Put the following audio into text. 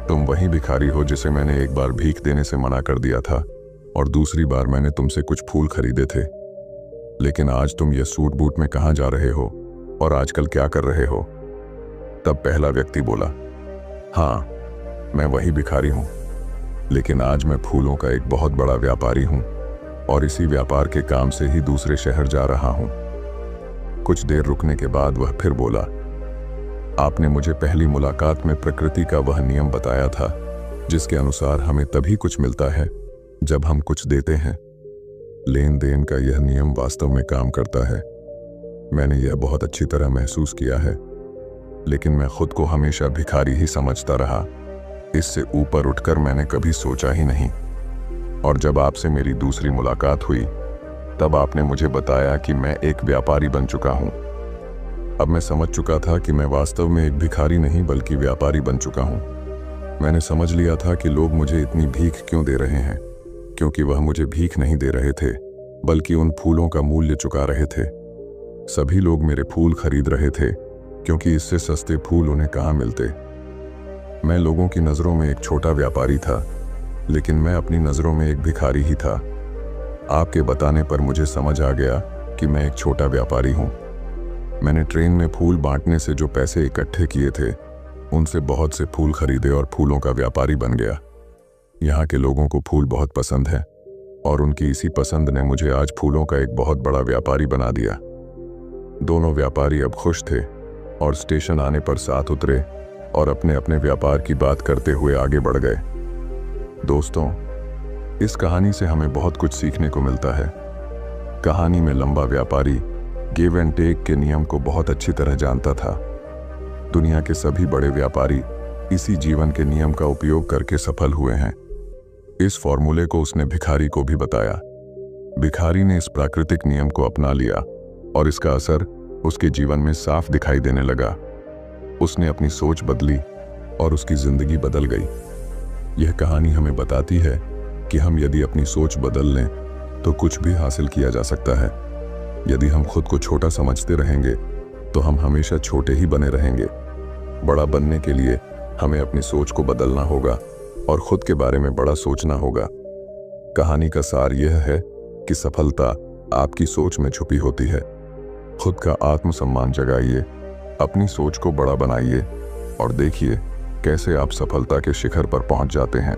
तुम वही भिखारी हो जिसे मैंने एक बार भीख देने से मना कर दिया था और दूसरी बार मैंने तुमसे कुछ फूल खरीदे थे। लेकिन आज तुम ये सूट बूट में कहाँ जा रहे हो और आजकल क्या कर रहे हो? तब पहला व्यक्ति बोला, हाँ, मैं वही भिखारी हूँ, लेकिन आज मैं फूलों का एक बहुत बड़ा व्यापारी हूँ और इसी व्यापार के काम से ही दूसरे शहर जा रहा हूँ। कुछ देर रुकने के बाद वह फिर बोला, आपने मुझे पहली मुलाकात में प्रकृति का वह नियम बताया था जिसके अनुसार हमें तभी कुछ मिलता है जब हम कुछ देते हैं। लेन देन का यह नियम वास्तव में काम करता है। मैंने यह बहुत अच्छी तरह महसूस किया है, लेकिन मैं खुद को हमेशा भिखारी ही समझता रहा। इससे ऊपर उठकर मैंने कभी सोचा ही नहीं। और जब आपसे मेरी दूसरी मुलाकात हुई तब आपने मुझे बताया कि मैं एक व्यापारी बन चुका हूँ। अब मैं समझ चुका था कि मैं वास्तव में एक भिखारी नहीं बल्कि व्यापारी बन चुका हूँ। मैंने समझ लिया था कि लोग मुझे इतनी भीख क्यों दे रहे हैं, क्योंकि वह मुझे भीख नहीं दे रहे थे बल्कि उन फूलों का मूल्य चुका रहे थे। सभी लोग मेरे फूल खरीद रहे थे क्योंकि इससे सस्ते फूल उन्हें कहाँ मिलते। मैं लोगों की नज़रों में एक छोटा व्यापारी था, लेकिन मैं अपनी नज़रों में एक भिखारी ही था। आपके बताने पर मुझे समझ आ गया कि मैं एक छोटा व्यापारी हूँ। मैंने ट्रेन में फूल बांटने से जो पैसे इकट्ठे किए थे उनसे बहुत से फूल खरीदे और फूलों का व्यापारी बन गया। यहाँ के लोगों को फूल बहुत पसंद है और उनकी इसी पसंद ने मुझे आज फूलों का एक बहुत बड़ा व्यापारी बना दिया। दोनों व्यापारी अब खुश थे और स्टेशन आने पर साथ उतरे और अपने अपने व्यापार की बात करते हुए आगे बढ़ गए। दोस्तों, इस कहानी से हमें बहुत कुछ सीखने को मिलता है। कहानी में लंबा व्यापारी गिव एंड टेक के नियम को बहुत अच्छी तरह जानता था। दुनिया के सभी बड़े व्यापारी इसी जीवन के नियम का उपयोग करके सफल हुए हैं। इस फॉर्मूले को उसने भिखारी को भी बताया। भिखारी ने इस प्राकृतिक नियम को अपना लिया और इसका असर उसके जीवन में साफ दिखाई देने लगा। उसने अपनी सोच बदली और उसकी जिंदगी बदल गई। यह कहानी हमें बताती है कि हम यदि अपनी सोच बदल लें तो कुछ भी हासिल किया जा सकता है। यदि हम खुद को छोटा समझते रहेंगे तो हम हमेशा छोटे ही बने रहेंगे। बड़ा बनने के लिए हमें अपनी सोच को बदलना होगा और खुद के बारे में बड़ा सोचना होगा। कहानी का सार यह है कि सफलता आपकी सोच में छुपी होती है। खुद का आत्मसम्मान जगाइए, अपनी सोच को बड़ा बनाइए और देखिए कैसे आप सफलता के शिखर पर पहुंच जाते हैं।